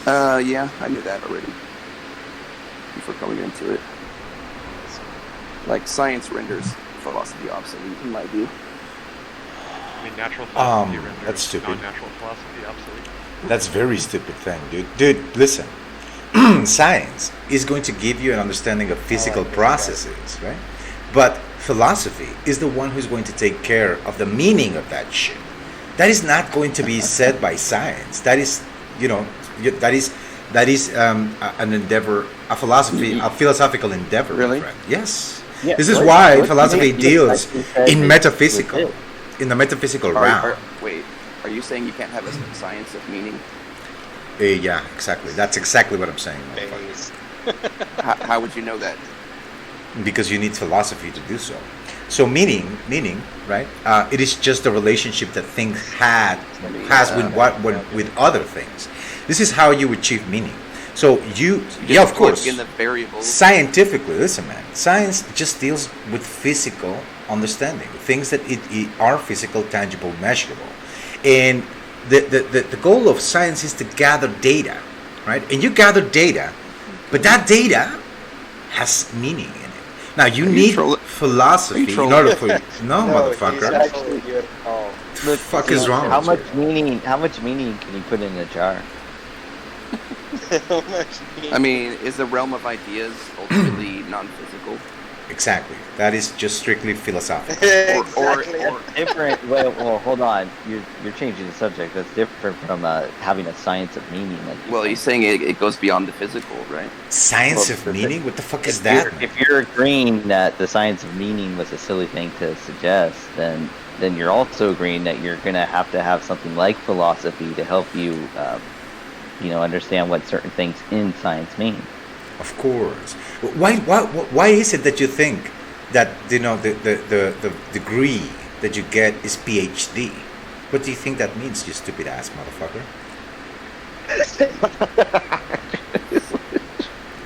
Yeah, I knew that already before coming into it. Like, science renders philosophy obsolete, in my view. I mean, natural philosophy That's renders stupid. non-natural philosophy obsolete. That's very stupid thing, dude. Dude, listen. Science is going to give you an understanding of I physical like this guy. processes, right? But philosophy is the one who's going to take care of the meaning of that shit. That is not going to be said by science. That is, you know, that is an endeavor, a philosophy, a philosophical endeavor, my Really? friend. Yes, Yeah, this is why what makes philosophy you deals effective said in is metaphysical, legit. in the metaphysical Are, realm. are wait? Are you saying you can't have a science of meaning? Yeah, exactly. That's exactly what I'm saying, motherfucker. Phase. How would you know that? Because you need philosophy to do so. So meaning, right? It is just the relationship that things has with with other things. This is how you achieve meaning. So you, So you yeah, just of plug course, in the variables. scientifically. Listen, man, science just deals with physical understanding, things that it are physical, tangible, measurable, and the goal of science is to gather data, right? And you gather data, but that data has meaning in it. Now you Are you need trolling? Are you philosophy in trolling? order for you. No, No, he's motherfucker. not Actually, trolling you at all. The look, fuck see, is wrong how with much you? meaning can you put in a jar? How much I mean, is the realm of ideas ultimately non-physical? Exactly. That is just strictly philosophical. exactly. Different. Well, hold on. You're changing the subject. That's different from having a science of meaning. Like Well, he's saying it goes beyond the physical, right? Science Well, of the meaning? What the fuck is if that, you're man? if you're agreeing that the science of meaning was a silly thing to suggest, then you're also agreeing that you're gonna have to have something like philosophy to help you, understand what certain things in science mean. Of course. Why is it that you think that the degree that you get is PhD? What do you think that means, you stupid ass motherfucker?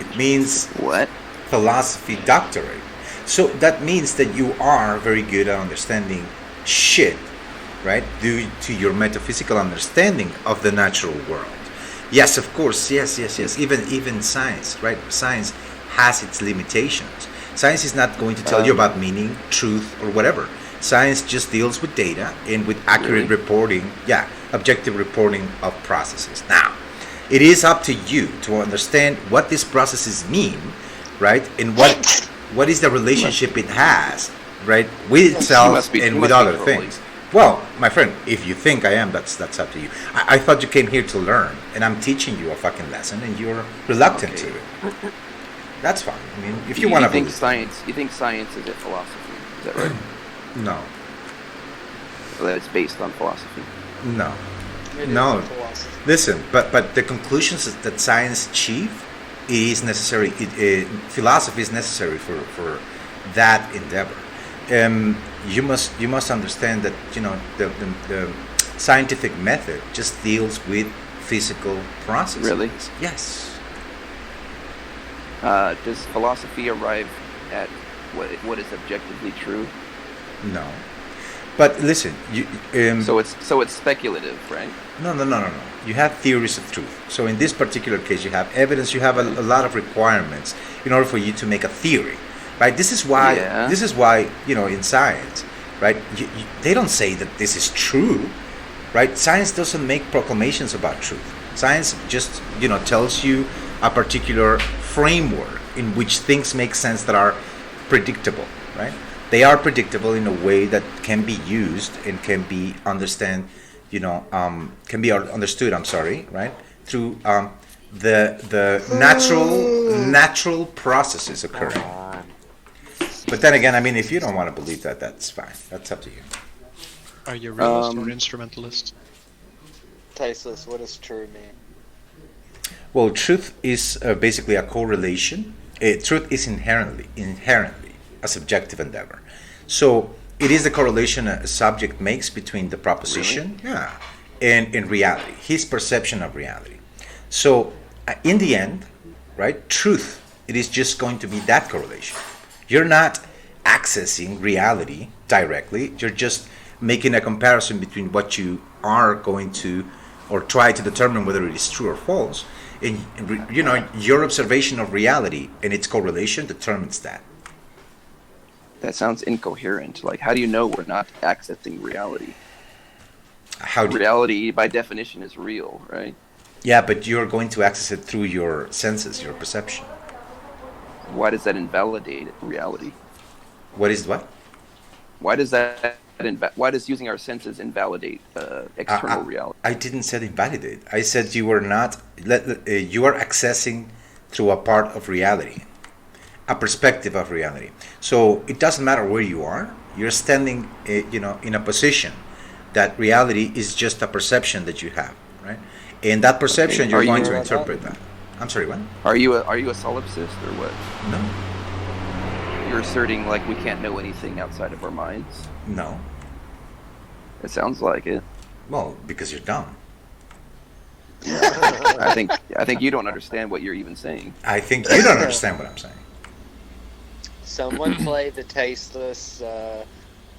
It means What? philosophy doctorate. So that means that you are very good at understanding shit, right? Due to your metaphysical understanding of the natural world. Yes, of course. Yes. Even science, right? Science has its limitations. Science is not going to tell you about meaning, truth, or whatever. Science just deals with data and with accurate Really? reporting, yeah, objective reporting of processes. Now, it is up to you to understand what these processes mean, right? And what is the You must. relationship it has, right, with You itself must be. and You with must be other trolling. things. Well, my friend, if you think I am, that's up to you. I thought you came here to learn, and I'm teaching you a fucking lesson, and you're reluctant to Okay. it. That's fine. I mean, if you You want to think believe, science? You think science is a philosophy? Is that right? no, Well, that it's based on philosophy. no, It is no. a philosophy. Listen, but the conclusions that science achieve is necessary. Philosophy is necessary for that endeavor. You must understand that the scientific method just deals with physical processes. Really? Yes. Does philosophy arrive at what is objectively true? No. But listen, So it's speculative, right? no. You have theories of truth. So in this particular case, you have evidence. You have a lot of requirements in order for you to make a theory, right? This is why. Yeah. This is why in science, right? They don't say that this is true, right? Science doesn't make proclamations about truth. Science just tells you a particular framework in which things make sense that are predictable, right? They are predictable in a way that can be used and can be can be understood. I'm sorry, right? Through the natural processes occurring. But then again, I mean, if you don't want to believe that, that's fine. That's up to you. Are you a realist or Um, instrumentalist? Tasteless, what does true mean? Well, truth is basically a correlation. Truth is inherently a subjective endeavor. So it is the correlation a subject makes between the proposition, yeah, and in reality, his perception of reality. So in the end, right, truth, it is just going to be that correlation. You're not accessing reality directly. You're just making a comparison between what you are going to or try to determine whether it is true or false And you know, your observation of reality and its correlation determines that. That sounds incoherent. Like, how do you know we're not accessing reality? How do Reality, by definition, is real, right? Yeah, but you're going to access it through your senses, your perception. Why does that invalidate reality? What is what? Why does that? Why does using our senses invalidate external reality? I didn't say invalidate. I said you were not. You are accessing through a part of reality, a perspective of reality. So it doesn't matter where you are. You're standing, you know, in a position that reality is just a perception that you have, right? And that perception, Okay. you're Are going you- to interpret that. I'm sorry, what? Are you a solipsist or what? No, You're asserting like we can't know anything outside of our minds. no. It sounds like it. Well, because you're dumb. I think you don't understand what you're even saying. I think you don't understand what I'm saying. Someone play the tasteless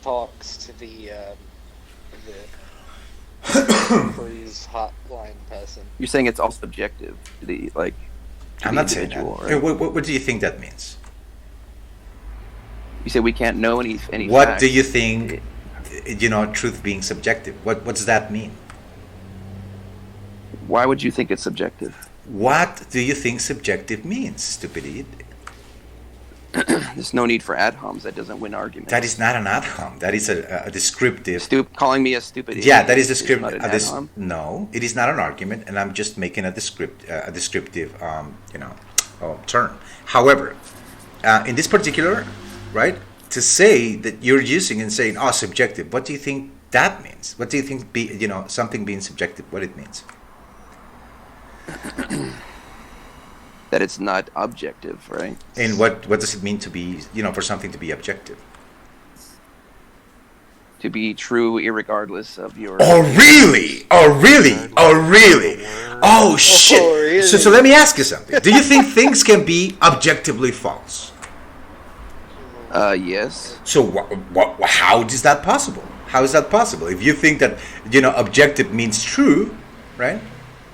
talks to the freeze hotline person. You're saying it's all subjective to the like. To I'm the not saying that. individual, right? What do you think that means? You say we can't know any. What facts. do you think? You know, truth being subjective. What does that mean? Why would you think it's subjective? What do you think subjective means, stupid idiot? There's no need for ad homs. That doesn't win arguments. That is not an ad hom. That is a descriptive. Calling me a stupid. Yeah, idiot that is not descriptive. an ad hom. No, it is not an argument, and I'm just making a descriptive, you know, term. However, in this particular, right, to say that you're using and saying, "Oh, subjective." What do you think that means? What do you think? You know, something being subjective. What it means? That it's not objective, right? And what does it mean to be, you know, for something to be objective? To be true, irregardless of your. Oh really? Oh really? Oh really? Oh shit! really? So let me ask you something. Do you think things can be objectively false? Yes. So how is that possible? How is that possible? If you think that, you know, objective means true, right?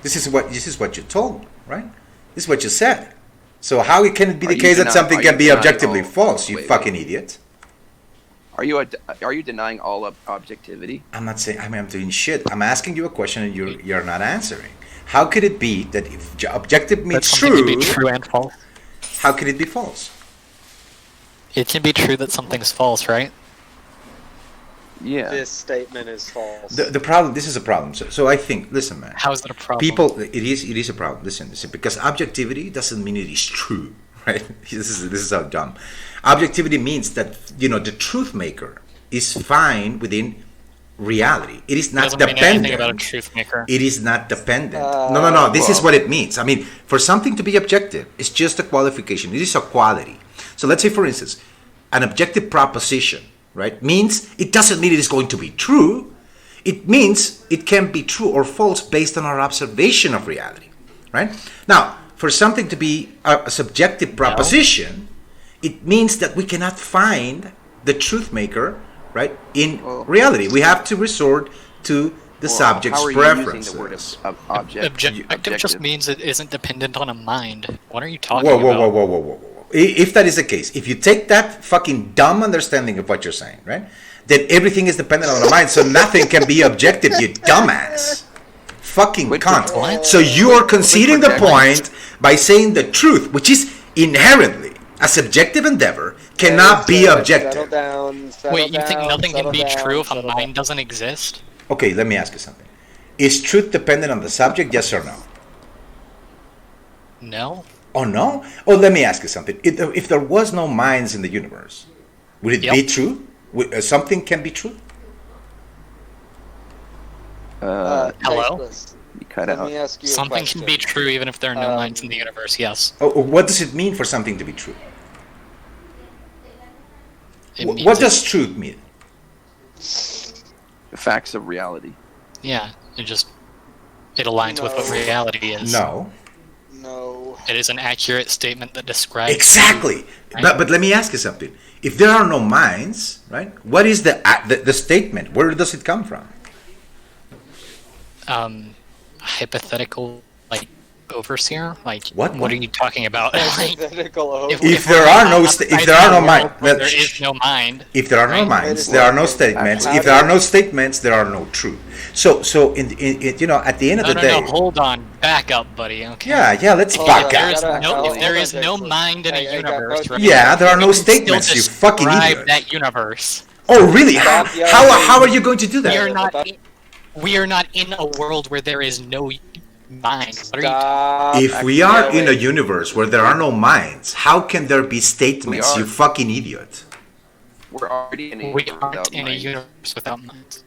This is what you told, right? This is what you said. So how can it be the Are you case that denying- something are can you be denying objectively all- false? You wait, fucking wait. idiot! Are you denying all objectivity? I'm not saying. I mean, I'm doing shit. I'm asking you a question and you're not answering. How could it be that if objective That means something can be true, true and false. how could it be false? It can be true that something's false, right? Yeah. This statement is false. The problem. This is a problem. So I think. Listen, man. How is that a problem? People, it is a problem. Listen, because objectivity doesn't mean it is true, right? This is how dumb. Objectivity means that, you know, the truth maker is fine within reality. It is not doesn't mean dependent. anything about a truth maker. It is not dependent. No. This is what it means. I mean, for something to be objective, it's just a qualification. It is a quality. So let's say, for instance, an objective proposition, right, means it doesn't mean it is going to be true. It means it can be true or false based on our observation of reality, right? Now, for something to be a subjective proposition, it means that we cannot find the truth maker, right, in reality. We have to resort to the subject's how are you preferences. using the word Objective just means it isn't dependent on a mind. What are you talking Whoa, about? whoa. If that is the case, if you take that fucking dumb understanding of what you're saying, right, then everything is dependent on the mind, so nothing can be objective, you dumbass. Fucking Wait, cunt. what? So you are conceding the project- point by saying the truth, which is inherently a subjective endeavor, cannot be Settle objective. down, settle Wait, you think down, nothing can settle be down, true if a settle mind down. doesn't exist? Okay, let me ask you something. Is truth dependent on the subject, yes or no? No? Oh, no? Oh, let me ask you something. If there was no minds in the universe, would it Yep. be true? Something can be true? Hello? Tasteless. You cut Let out. me ask you a Something question. can be true even if there are no minds in the universe, yes. Oh, what does it mean for something to be true? It means What it- does truth mean? The facts of reality. Yeah, it aligns with what No. reality is. No. No. It is an accurate statement that describes... Exactly. Right. But let me ask you something. If there are no minds, right? What is the statement? Where does it come from? Hypothetical, like, overseer? Like, What? what are you talking about? Like, Hypothetical If we're there are no outside if there are no the mind, world where well, there is no mind. if there are no Right. minds, there are no statements. If there are no statements, there are no truth. So in you know, at the end of No, the no, day, no. Hold on. Back up, buddy. Okay. yeah, let's Hold back on, There up. is gotta- no, hold if there on, is no Jason. mind in a I got universe, both right? Yeah, there are no you can still statements, you fucking describe idiot. that universe. Oh, really? How, Stop how, yelling. how are you going to do We that? are not. We are not in a world where there is no mind. What are you? Stop. If we are in a yelling. universe where there are no minds, how can there be statements, We you are. fucking idiot? We're already in a We universe aren't without in a minds. universe without minds.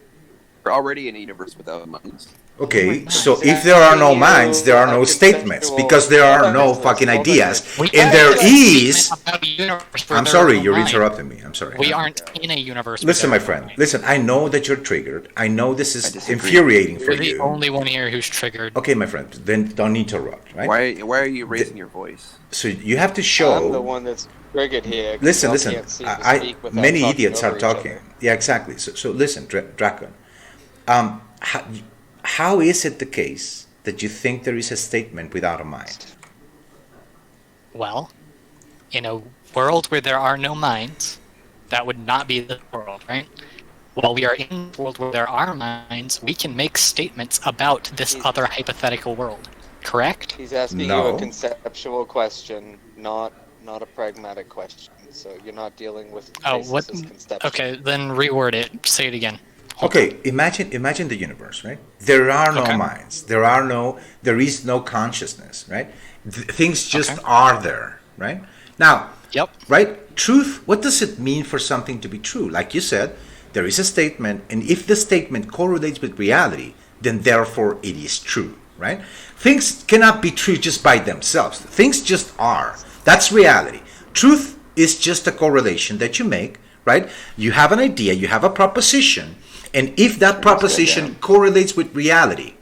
We're already in a universe without minds. Okay, God. so if there are no minds, there are no statements, because there are no fucking ideas. We And can't there have a is... statement about a universe where I'm there sorry, is no you're mind. interrupting me. I'm sorry. We aren't in a universe. where Listen, there my is no friend. mind. Listen, I know that you're triggered. I know this I is disagree. infuriating for You're the you. only one here who's triggered. Okay, my friend, then don't interrupt, right? Why are you raising your voice? So you have to I'm the show... one that's triggered here. 'cause Listen, y'all listen. can't seem to speak without Many talking idiots over are each talking. other. Yeah, exactly. So listen, Dracon. How is it the case that you think there is a statement without a mind? Well, in a world where there are no minds, that would not be the world, right? While we are in a world where there are minds, we can make statements about this other hypothetical world. Correct? He's asking you No. a conceptual question, not a pragmatic question. So you're not dealing with Oh, basis what? as conceptual. Okay, then reword it. Say it again. Okay, imagine the universe, right? There are no Okay. minds. There is no consciousness, right? Things just Okay. are there, right? Now, Yep. right? Truth, what does it mean for something to be true? Like you said, there is a statement, and if the statement correlates with reality, then therefore it is true, right? Things cannot be true just by themselves. Things just are. That's reality. Truth is just a correlation that you make, right? You have an idea, you have a proposition, and if that proposition correlates with reality,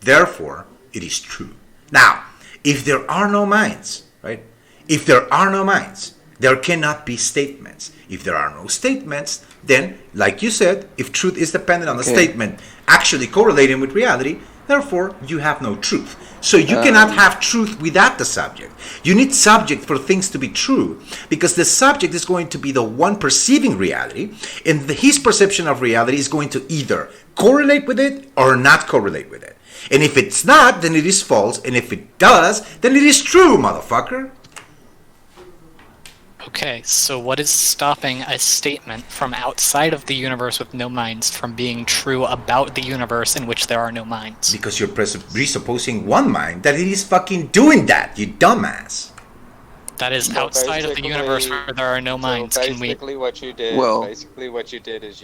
therefore it is true. Now, if there are no minds, right? If there are no minds, there cannot be statements. If there are no statements, then, like you said, if truth is dependent on the statement actually correlating with reality, therefore you have no truth. So you cannot have truth without the subject. You need subject for things to be true, because the subject is going to be the one perceiving reality, and his perception of reality is going to either correlate with it or not correlate with it. And if it's not, then it is false, and if it does, then it is true, motherfucker. Okay, so what is stopping a statement from outside of the universe with no minds from being true about the universe in which there are no minds? Because you're presupposing one mind that it is fucking doing that, you dumbass. That is So outside of the universe basically- where there are no minds. So Can we? basically, what you did, Well- is you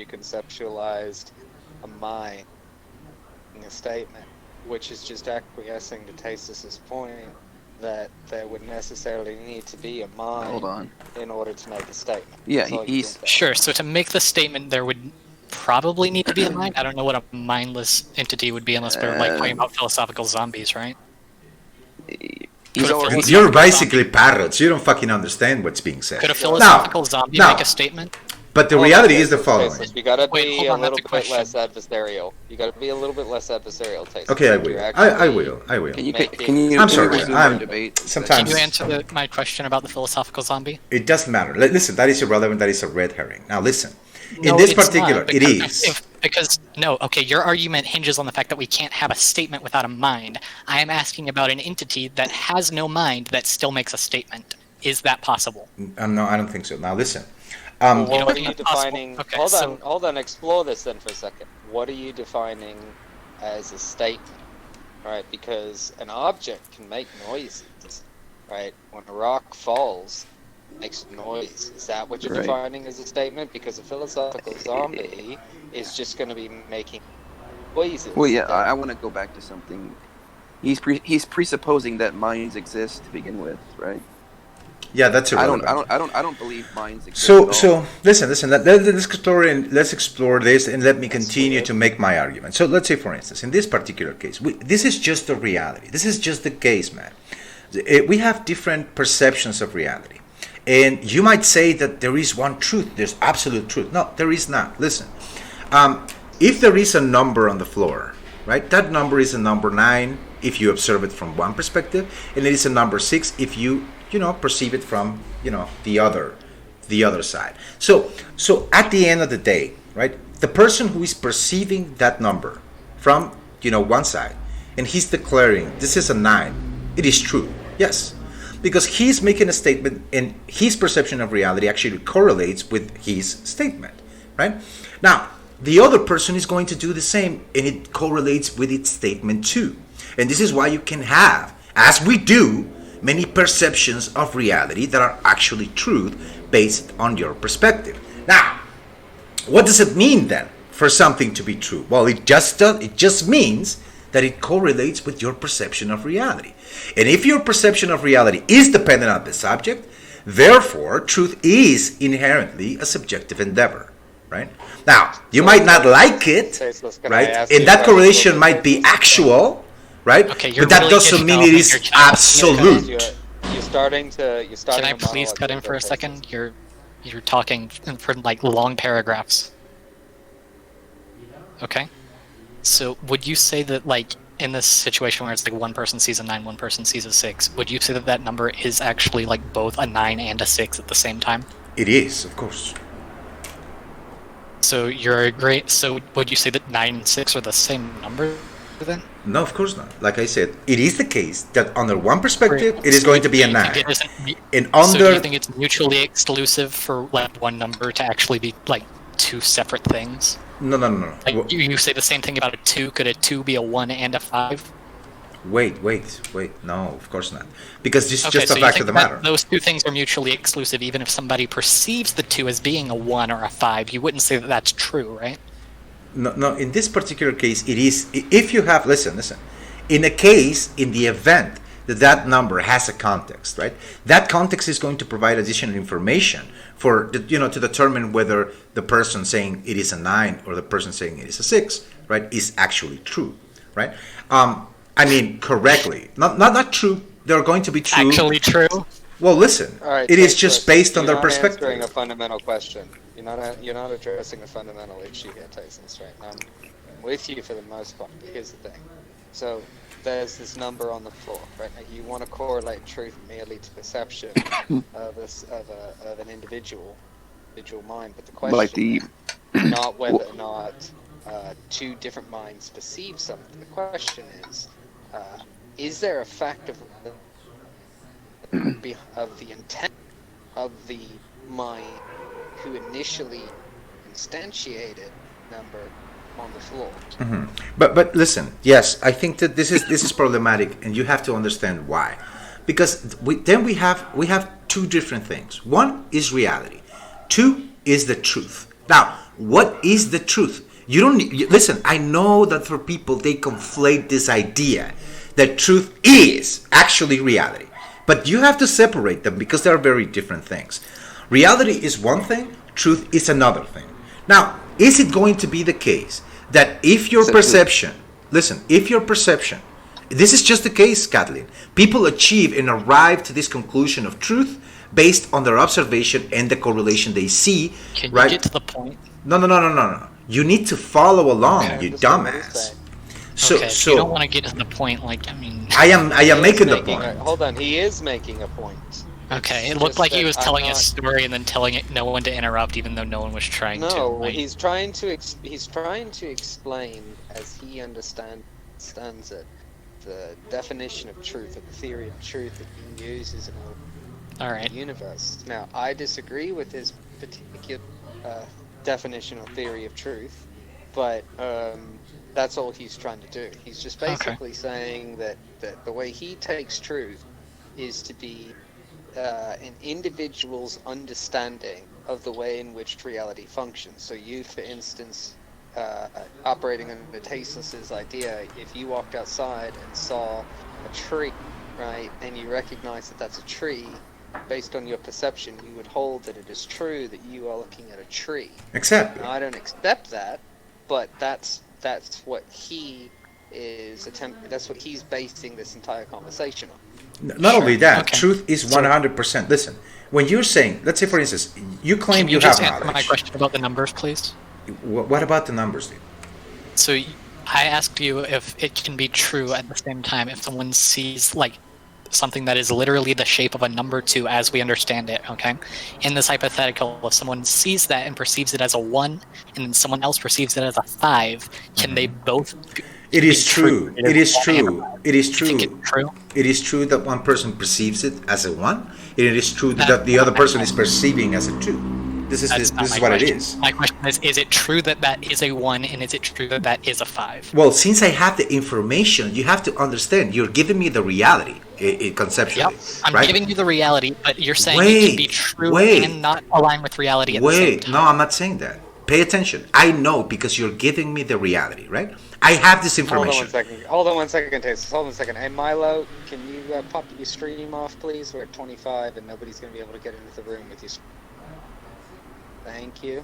conceptualized a mind in a statement, which is just acquiescing to Tasis's point that there would necessarily need to be a mind Hold on. in order to make a statement. Yeah, That's all you he's- did there. Sure. So to make the statement, there would probably need to be a mind. I don't know what a mindless entity would be unless we're like talking about philosophical zombies, right? He's Could a already. philosopher- You're basically parrots. You don't fucking understand what's being said. Could a philosophical zombie no. make a statement? But the Hold on, reality is the Tasis, following. Tasis, you gotta Wait, be hold a on, that's little a bit question. less adversarial. You gotta be a little bit less adversarial, Tasis. Okay, I will. You're I actually- will. I will. Can you Make it- can you? I'm can sorry, you resume I'm- our debate? sometimes- Can you answer my question about the philosophical zombie? It doesn't matter. Listen, that is irrelevant. That is a red herring. Now listen. In No, this it's particular, not, it because is. because no, okay, your argument hinges on the fact that we can't have a statement without a mind. I am asking about an entity that has no mind that still makes a statement. Is that possible? No, I don't think so. Now listen. Well, You know, what are you it's possible. defining? Okay, hold so- on, hold on. Explore this then for a second. What are you defining as a statement? Right, because an object can make noises. Right, when a rock falls, it makes noise. Is that what you're Right. defining as a statement? Because a philosophical zombie is just going to be making noises. Well, yeah, I want to go back to something. He's presupposing that minds exist to begin with, right? Yeah, that's irrelevant. I don't believe minds exist. at all. So listen. Let's explore this, and let me continue to make my argument. So let's say, for instance, in this particular case, this is just the reality. This is just the case, man. We have different perceptions of reality, and you might say that there is one truth. There's absolute truth. No, there is not. Listen, if there is a number on the floor, right? That number is a number 9. if you observe it from one perspective, and it is a number 6 if you perceive it from the other side. So at the end of the day, right, the person who is perceiving that number from one side, and he's declaring this is a 9, it is true, yes, because he's making a statement and his perception of reality actually correlates with his statement, right? Now the other person is going to do the same, and it correlates with its statement too. And this is why you can have, as we do, many perceptions of reality that are actually truth based on your perspective. Now, what does it mean then for something to be true? Well, it just means that it correlates with your perception of reality. And if your perception of reality is dependent on the subject, therefore truth is inherently a subjective endeavor, right? Now, you might not like it, right? And that correlation might be actual, right? Okay, but that really doesn't mean it is absolute. You're starting. Can I please cut in for a second? You're talking for like long paragraphs. Okay. So would you say that like in this situation where it's like one person sees a 9, one person sees a 6, would you say that that number is actually like both a 9 and a 6 at the same time? It is, of course. So you're great. So would you say that 9 and 6 are the same number then? No, of course not. Like I said, it is the case that under one perspective, it is going to be a 9. And So do under you think it's mutually exclusive for like one number to actually be like two separate things? no. Like you say the same thing about a 2. Could a 2 be a 1 and a 5? Wait. No, of course not. Because this is Okay, just so a you fact think of the that matter. those two things are mutually exclusive, even if somebody perceives the 2 as being a 1 or a 5, you wouldn't say that that's true, right? No, in this particular case, it is, if you have, listen, in a case, in the event that number has a context, right? That context is going to provide additional information for, to determine whether the person saying it is a 9 or the person saying it is a 6, right, is actually true, right? I mean, correctly. Not true. They're going to be true. Actually true? Well, listen, All right, it is just based on you're their not answering perspective. a fundamental question. You're not addressing a fundamental issue here, Tyson. Right? I'm with you for the most part. But here's the thing. So there's this number on the floor, right? Now you want to correlate truth merely to perception of an individual mind, but the question Like the is not whether or not two different minds perceive something. The question is there a fact of the intent of the mind who initially instantiated number on the floor? Mm-hmm. But listen, yes, I think that this is problematic, and you have to understand why. Because we have two different things. One is reality. Two is the truth. Now, what is the truth? You don't listen. I know that for people they conflate this idea that truth is actually reality, but you have to separate them because they are very different things. Reality is one thing. Truth is another thing. Now, is it going to be the case that if your perception, this is just the case, Kathleen, people achieve and arrive to this conclusion of truth based on their observation and the correlation they see, Can right? you get to the point? No. You need to follow along, Okay, you understand what he's dumbass. saying. So, Okay, if you don't want to get to the point, like, I mean... I am He is making the making point. hold on, he is making a point. Okay, it It's looked just like he that was I'm telling a not- story and then telling it no one to interrupt, even though no one was trying to. No, Like, he's trying to explain as he understands it the definition of truth, or the theory of truth that he uses in all the right. universe. Now, I disagree with his particular definition or theory of truth, but that's all he's trying to do. He's just basically saying that the way he takes truth is to be an individual's understanding of the way in which reality functions. So you, for instance, operating under Tasteless's idea, if you walked outside and saw a tree, right, and you recognize that that's a tree, based on your perception, you would hold that it is true that you are looking at a tree. Exactly. Now, I don't accept that, but that's what he is that's what he's basing this entire conversation on. Not only that, Okay. truth is 100%. Listen, when you're saying, let's say for instance, you claim Can you you just have answer my knowledge. question about the numbers, please? What about the numbers, dude? So, I asked you if it can be true at the same time if someone sees like something that is literally the shape of a number 2 as we understand it, okay? In this hypothetical, if someone sees that and perceives it as a 1 and then someone else perceives it as a 5, can they both It be is true. It It is is one true. and a It is You think true. it's true? It is true that one person perceives it as a 1, and it is true That- that the other person is perceiving as a 2. This is That's not this my is what question. it is. My question is it true that that is a 1 and is it true that that is a 5? Well, since I have the information, you have to understand. You're giving me the reality, conceptually, Yep, I'm right? giving you the reality, but you're saying it Wait, can be true wait. and not align with reality at the same Wait, time. no, I'm not saying that. Pay attention. I know because you're giving me the reality, right? I have this Hold on information. one second. Hold on one second, Taste. Hold on a second. Hey, Milo, can you pop your stream off, please? We're at 25 and nobody's going to be able to get into the room with you. Thank you.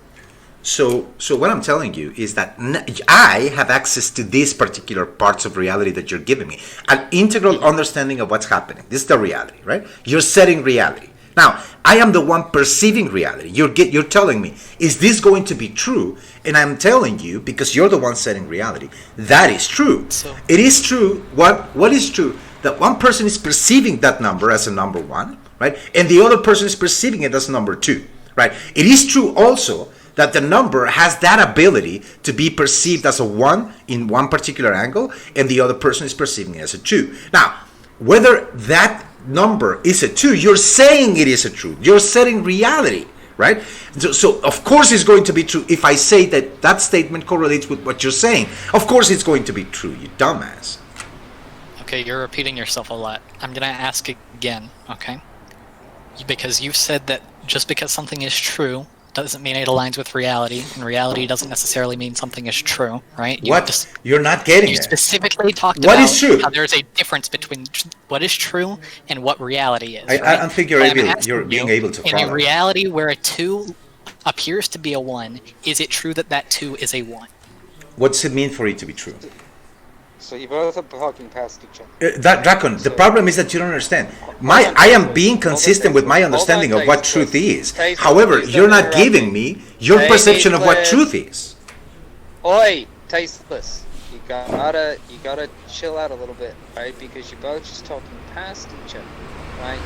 So what I'm telling you is that I have access to these particular parts of reality that you're giving me, an integral understanding of what's happening. This is the reality, right? You're setting reality. Now, I am the one perceiving reality. You're telling me, is this going to be true? And I'm telling you, because you're the one setting reality, that is true. So- It is true. What is true? That one person is perceiving that number as a number 1, right? And the other person is perceiving it as number 2, right? It is true also that the number has that ability to be perceived as a 1 in one particular angle, and the other person is perceiving it as a 2. Now, whether that number is a 2, you're saying it is a truth. You're setting reality, right? So of course it's going to be true. If I say that that statement correlates with what you're saying, of course it's going to be true, you dumbass. Okay, you're repeating yourself a lot. I'm gonna ask again, okay? Because you've said that just because something is true doesn't mean it aligns with reality, and reality doesn't necessarily mean something is true, right? You're not getting You it. specifically talked What about is true? how there's a difference between what is true and what reality is. I right? don't think you're But I'm able- asking you're being you, able to In a follow. reality where a 2 appears to be a 1, is it true that that 2 is a 1? What's it mean for it to be true? So you both are talking past each other. That Dracon, the problem is that you don't understand. I am being consistent with my understanding of what truth is. However, you're not giving me your perception of what truth is. Oi, Tasteless. You gotta chill out a little bit, right? Because you're both just talking past each other, right?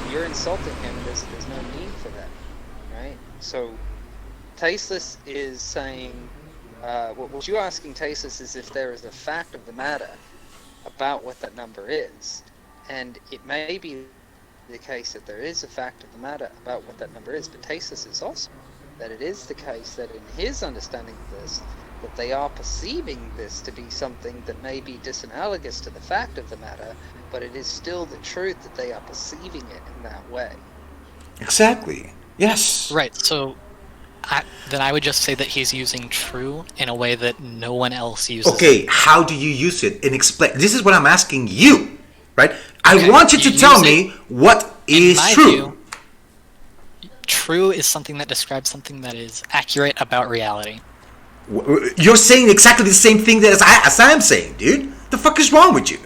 And you're insulting him. There's no need for that, right? So, Tasteless is saying, what you're asking Tasteless is if there is a fact of the matter about what that number is, and it may be the case that there is a fact of the matter about what that number is, but Tasteless is also that it is the case that in his understanding of this, that they are perceiving this to be something that may be disanalogous to the fact of the matter, but it is still the truth that they are perceiving it in that way. Exactly. Yes. Right, so then I would just say that he's using true in a way that no one else uses. Okay, how do you use it? And explain. This is what I'm asking you, right? I Okay, want you to you tell use me what In is my true. view, true is something that describes something that is accurate about reality. You're saying exactly the same thing that as I'm saying, dude. The fuck is wrong with you?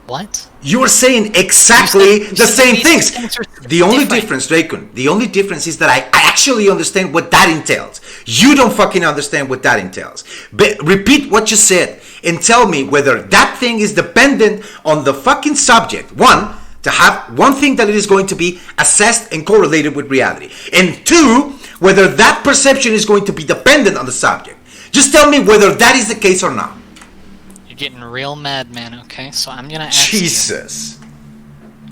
What? You are saying exactly you the said same these things. things are The only different. difference, Dracon, the only difference is that I actually understand what that entails. You don't fucking understand what that entails. But repeat what you said and tell me whether that thing is dependent on the fucking subject. One, to have one thing that it is going to be assessed and correlated with reality. And two, whether that perception is going to be dependent on the subject. Just tell me whether that is the case or not. You're getting real mad, man, okay? So I'm gonna ask you. Jesus.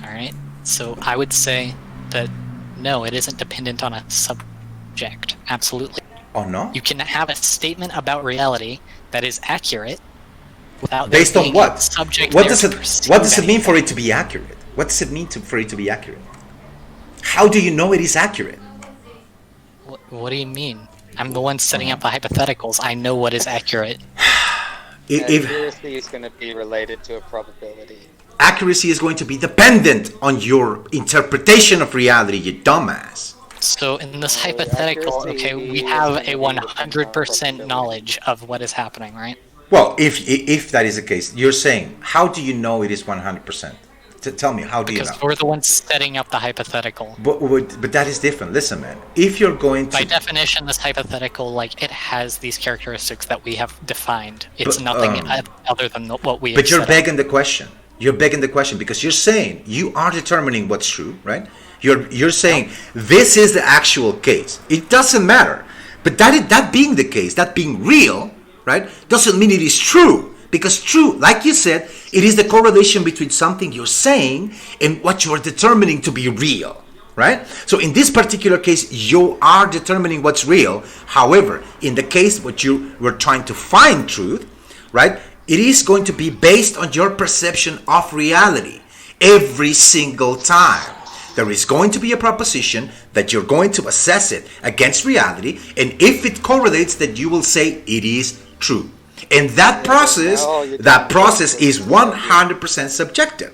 Alright? So I would say that no, it isn't dependent on a subject. Absolutely. Oh no? You can have a statement about reality that is accurate without there Based on being what? a subject What there does to it perceive What does it mean for anything. it to be accurate? What does it mean for it to be accurate? How do you know it is accurate? What do you mean? I'm the one setting up the hypotheticals. I know what is accurate. If Accuracy is going to be related to a probability. accuracy is going to be dependent on your interpretation of reality, you dumbass. So in this Well, hypothetical, accuracy okay, we is have gonna a be 100% probability. knowledge of what is happening, right? Well, if that is the case, you're saying, how do you know it is 100%? Tell me, how do you Because know? we're the ones setting up the hypothetical. But that is different. Listen, man. If you're going By to, definition, this hypothetical, like, it has these characteristics that we have defined. It's But, nothing other than what we have but you're set up. begging the question. You're begging the question because you're saying you are determining what's true, right? You're saying this is the actual case. It doesn't matter. But that being the case, that being real, right, doesn't mean it is true. Because true, like you said, it is the correlation between something you're saying and what you are determining to be real, right? So in this particular case, you are determining what's real. However, in the case what you were trying to find truth, right, it is going to be based on your perception of reality every single time. There is going to be a proposition that you're going to assess it against reality, and if it correlates, that you will say it is true. And that process is 100% subjective.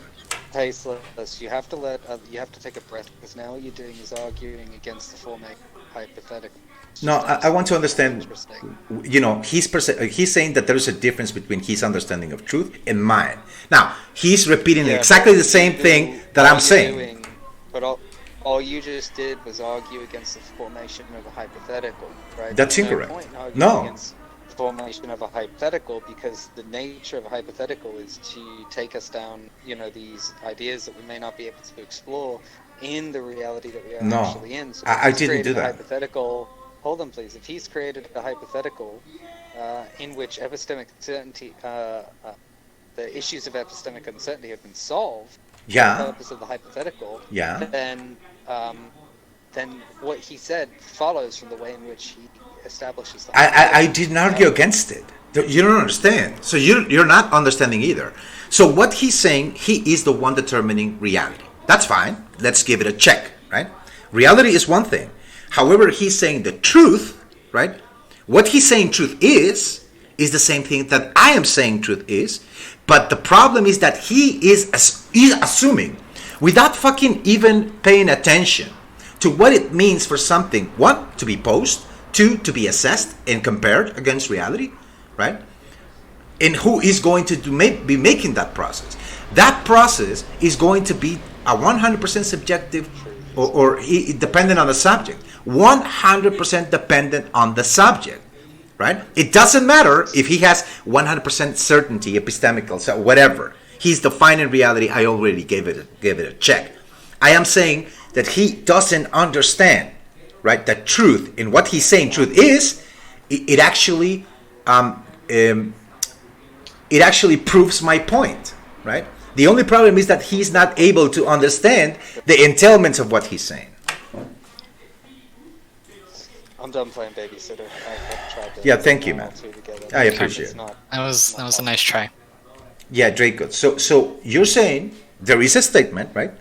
Tasteless. You have to take a breath, because now what you're doing is arguing against the formation hypothetical. No, I want to understand, Interesting. he's saying that there is a difference between his understanding of truth and mine. Now, he's repeating exactly the same thing that I'm saying. But all you just did was argue against the formation of a hypothetical, right? That's There's incorrect. No point in arguing No. against the formation of a hypothetical, because the nature of a hypothetical is to take us down, these ideas that we may not be able to explore in the reality that we are No, actually in. So I if he's didn't created do a that. hypothetical. Hold on, please. If he's created a hypothetical in which epistemic certainty, the issues of epistemic uncertainty have been solved for the Yeah, purpose of the hypothetical, yeah. then what he said follows from the way in which he establishes the I didn't argue against it. You don't understand. So you're not understanding either. So what he's saying, he is the one determining reality. That's fine. Let's give it a check, right? Reality is one thing. However, he's saying the truth, right? What he's saying truth is the same thing that I am saying truth is. But the problem is that he is assuming, without fucking even paying attention to what it means for something, one, to be posed, two, to be assessed and compared against reality, right? And who is going to be making that process? That process is going to be a 100% subjective or dependent on the subject. 100% dependent on the subject, right? It doesn't matter if he has 100% certainty, epistemical, so whatever. He's defining reality. I already gave it a check. I am saying that he doesn't understand, right? That truth, and what he's saying truth is, it actually proves my point, right? The only problem is that he's not able to understand the entailments of what he's saying. I'm done playing babysitter. I've tried to Yeah, thank you, put all man. two together. I appreciate It's it. not- That was a nice try. Yeah, Draco. So you're saying there is a statement, right?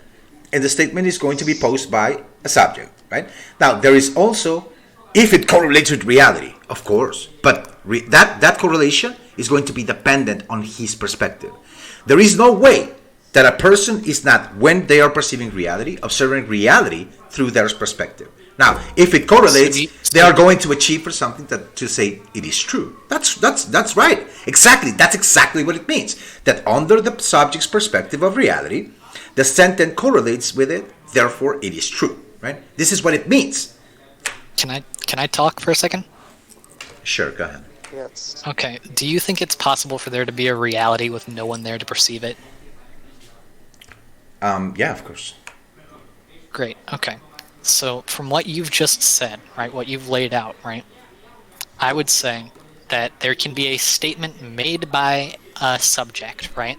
And the statement is going to be posed by a subject, right? Now, there is also, if it correlates with reality, of course, but that correlation is going to be dependent on his perspective. There is no way that a person is not, when they are perceiving reality, observing reality through their perspective. Now, if it correlates, they are going to achieve for something to say it is true. That's right. Exactly. That's exactly what it means. That under the subject's perspective of reality, the sentence correlates with it. Therefore, it is true. Right. This is what it means. Can I talk for a second? Sure. Go ahead. Yes. Okay. Do you think it's possible for there to be a reality with no one there to perceive it? Yeah, of course. Great. Okay. So from what you've just said, right, what you've laid out, right, I would say that there can be a statement made by a subject, right,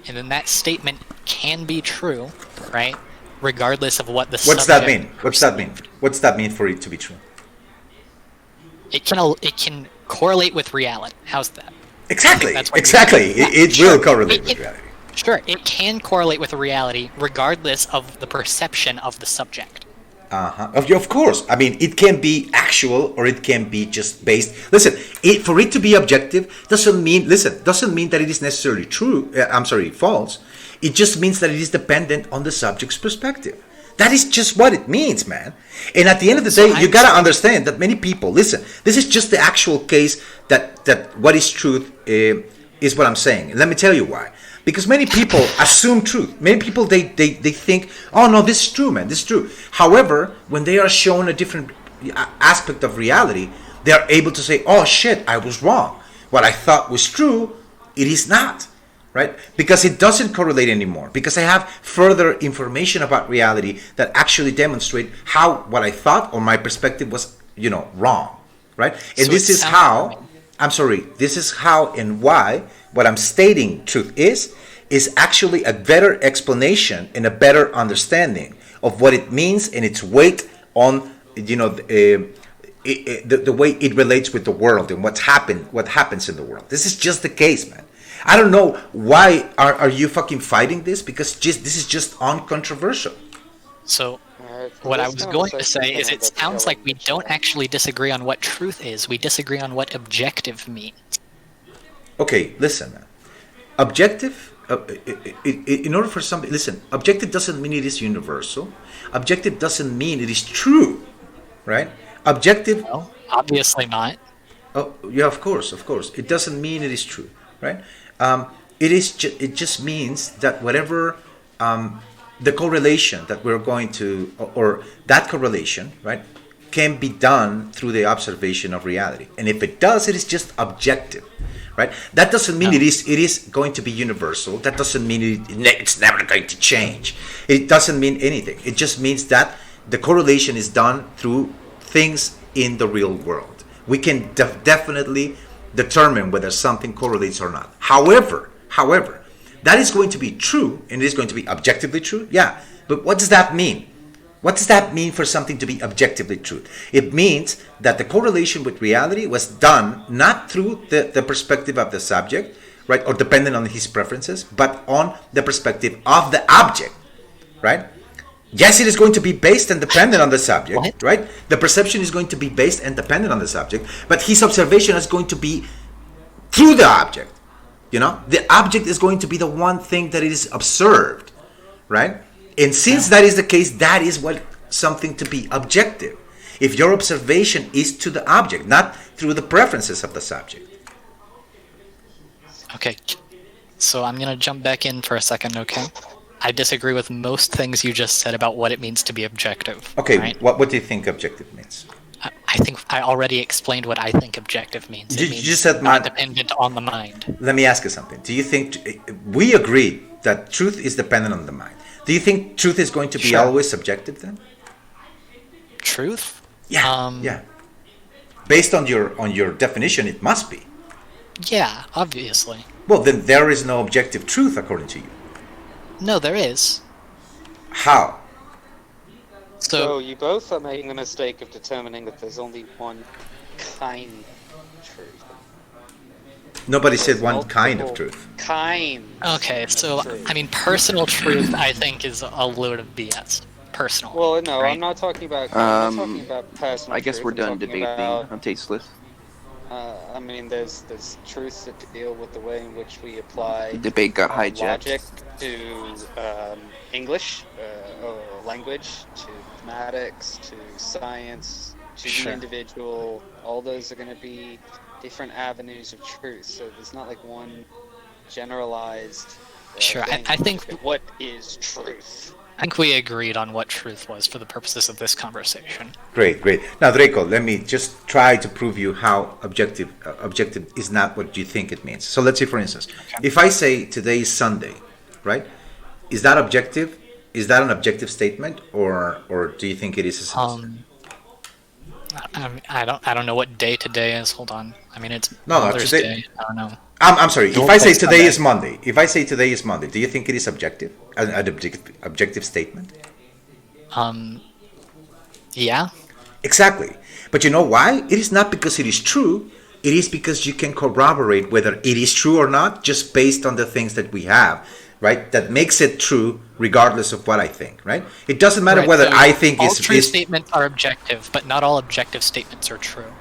and then that statement can be true, right, regardless of what the What's subject that mean? What's that mean? What's that mean for it to be true? It can correlate with reality. How's that? Exactly. That's what Exactly. It will correlate with It- reality. Sure, it can correlate with reality regardless of the perception of the subject. Of course. I mean, it can be actual or it can be just based. Listen, for it to be objective doesn't mean that it is necessarily true. False. It just means that it is dependent on the subject's perspective. That is just what it means, man. And at the end of the day, you gotta understand that many people, listen, this is just the actual case that what is truth is what I'm saying. Let me tell you why. Because many people assume truth. Many people, they think, oh no, this is true, man, this is true. However, when they are shown a different aspect of reality, they are able to say, oh shit, I was wrong. What I thought was true, it is not. Right? Because it doesn't correlate anymore. Because I have further information about reality that actually demonstrate how what I thought or my perspective was, wrong. Right? And So this it is sounds- how, I'm sorry, this is how and why what I'm stating truth is actually a better explanation and a better understanding of what it means and its weight on, the way it relates with the world and what happens in the world. This is just the case, man. I don't know why are you fucking fighting this, because this is just uncontroversial. So Alright, what I this was going to conversation say is can it end up sounds like we killing each don't other. actually disagree on what truth is. We disagree on what objective means. Okay, listen, man. Objective, in order for somebody, listen, objective doesn't mean it is universal. Objective doesn't mean it is true, right? Objective, Well, obviously not. oh yeah, of course, it doesn't mean it is true, right? It just means that whatever the correlation that we're going to, or that correlation, right, can be done through the observation of reality. And if it does, it is just objective, right? That doesn't mean No. it is going to be universal. That doesn't mean it's never going to change. It doesn't mean anything. It just means that the correlation is done through things in the real world. We can definitely determine whether something correlates or not. However, that is going to be true, and it is going to be objectively true. Yeah, but what does that mean? What does that mean for something to be objectively true? It means that the correlation with reality was done not through the perspective of the subject, right, or dependent on his preferences, but on the perspective of the object, right? Yes, it is going to be based and dependent on the subject, What? right? The perception is going to be based and dependent on the subject, but his observation is going to be through the object. The object is going to be the one thing that is observed, right? And since that is the case, that is what something to be objective. If your observation is to the object, not through the preferences of the subject. Okay. So I'm going to jump back in for a second, okay? I disagree with most things you just said about what it means to be objective. Okay, right? what do you think objective means? I think I already explained what I think objective means. It You means just said not mind. dependent on the mind. Let me ask you something. Do you think, we agree that truth is dependent on the mind. Do you think truth is going to be Sure. always subjective then? Truth? Yeah, yeah. Based on your definition, it must be. Yeah, obviously. Well, then there is no objective truth according to you. No, there is. How? So So, you both are making a mistake of determining that there's only one kind of truth. Nobody said There's one kind of multiple truth. Kinds. okay, so, of truth. I mean, personal truth, I think, is a load of BS. Personal. Well, no, right? I'm not talking about. I'm not talking about personal. I guess truth. we're I'm done talking debating. about, I'm tasteless. I mean, there's truths that deal with the way in which we apply The debate got hijacked. logic to English or language, to mathematics, to science, to Sure. the individual. All those are going to be different avenues of truth. So there's not like one generalized. Sure, thing. I think- What is truth? I think we agreed on what truth was for the purposes of this conversation. Great. Now, Draco, let me just try to prove you how objective is not what you think it means. So let's say, for instance, if I say today is Sunday, right? Is that objective? Is that an objective statement, or do you think it is a subjective? I don't know what day today is. Hold on. I mean, it's No, Mother's today- Day. I don't know. I'm sorry. If Don't I say focus on today that. is Monday, do you think it is objective, an objective statement? Yeah. Exactly. But you know why? It is not because it is true. It is because you can corroborate whether it is true or not just based on the things that we have, right? That makes it true regardless of what I think, right? It doesn't matter Right, whether so I think all is true statements are objective, but not all objective statements are true.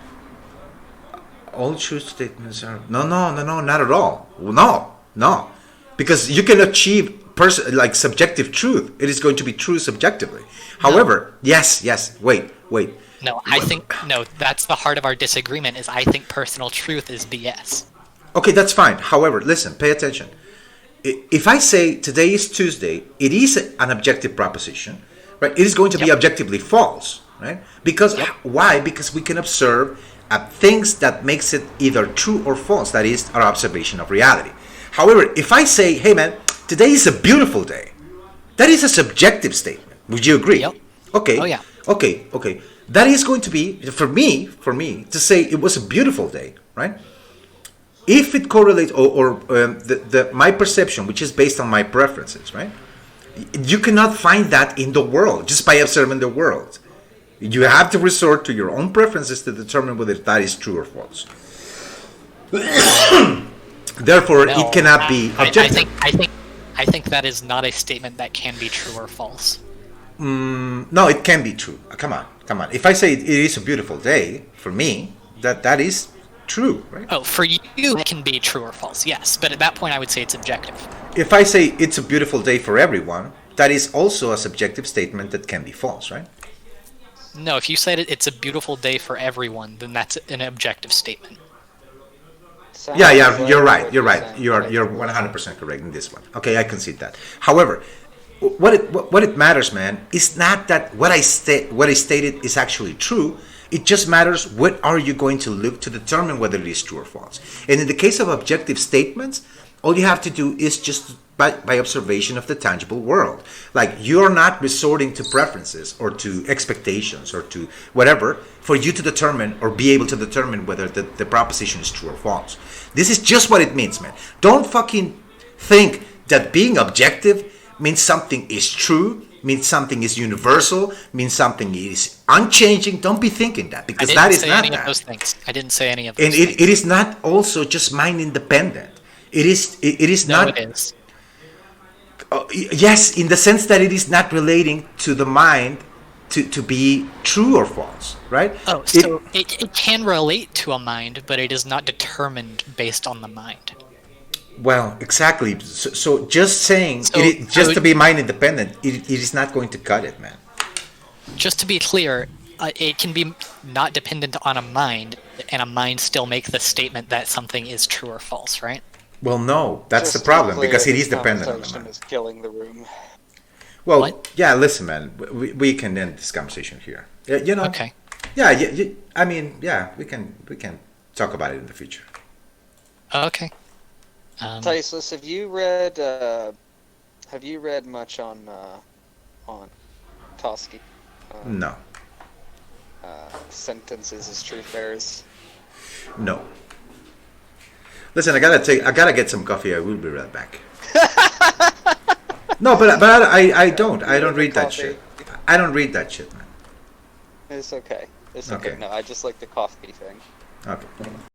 all true statements are no, not at all. No. Because you can achieve subjective truth. It is going to be true subjectively. However, yes, wait. No, I think no. That's the heart of our disagreement. Is I think personal truth is BS. Okay, that's fine. However, listen, pay attention. If I say today is Tuesday, it is an objective proposition, right? It is going to be objectively false, right? Because why? Because we can observe things that makes it either true or false. That is our observation of reality. However, if I say, hey man, today is a beautiful day, that is a subjective statement. Would you agree? Yep. Okay. Oh, yeah. Okay. That is going to be, for me, to say it was a beautiful day, right? If it correlates, my perception, which is based on my preferences, right? You cannot find that in the world just by observing the world. You have to resort to your own preferences to determine whether that is true or false. Therefore, No, it cannot be objective. I think that is not a statement that can be true or false. No, it can be true. Come on. If I say it is a beautiful day, for me, that is true, right? Oh, for you, it can be true or false, yes. But at that point, I would say it's objective. If I say it's a beautiful day for everyone, that is also a subjective statement that can be false, right? No, if you said it's a beautiful day for everyone, then that's an objective statement. Yeah, you're right. You're 100% correct in this one. Okay, I concede that. However, what it matters, man, is not that what I stated is actually true. It just matters what are you going to look to determine whether it is true or false. And in the case of objective statements, all you have to do is just by observation of the tangible world. Like, you're not resorting to preferences or to expectations or to whatever for you to determine or be able to determine whether the proposition is true or false. This is just what it means, man. Don't fucking think that being objective means something is true, means something is universal, means something is unchanging. Don't be thinking that, because that is not that. Those things. I didn't say any of those And things. it is not also just mind independent. It is No, not. it is. Yes, in the sense that it is not relating to the mind to be true or false, right? Oh, so it can relate to a mind, but it is not determined based on the mind. Well, exactly. So just saying to be mind independent, it is not going to cut it, man. Just to be clear, it can be not dependent on a mind, and a mind still make the statement that something is true or false, right? Well, no, that's Just the to be problem, clear, because it this is dependent on the conversation mind. is killing the room. Well, What? yeah, listen, man, we can end this conversation here. You know. Okay. Yeah, I mean, yeah, we can talk about it in the future. Okay. Tysus, have you read much on Toski? No, Sentences as truth bearers. no. Listen, I gotta get some coffee. I will be right back. No, but I don't read that Coffee. shit. I don't read that shit, man. It's okay. It's Okay. okay. No, I just like the coffee thing. Okay.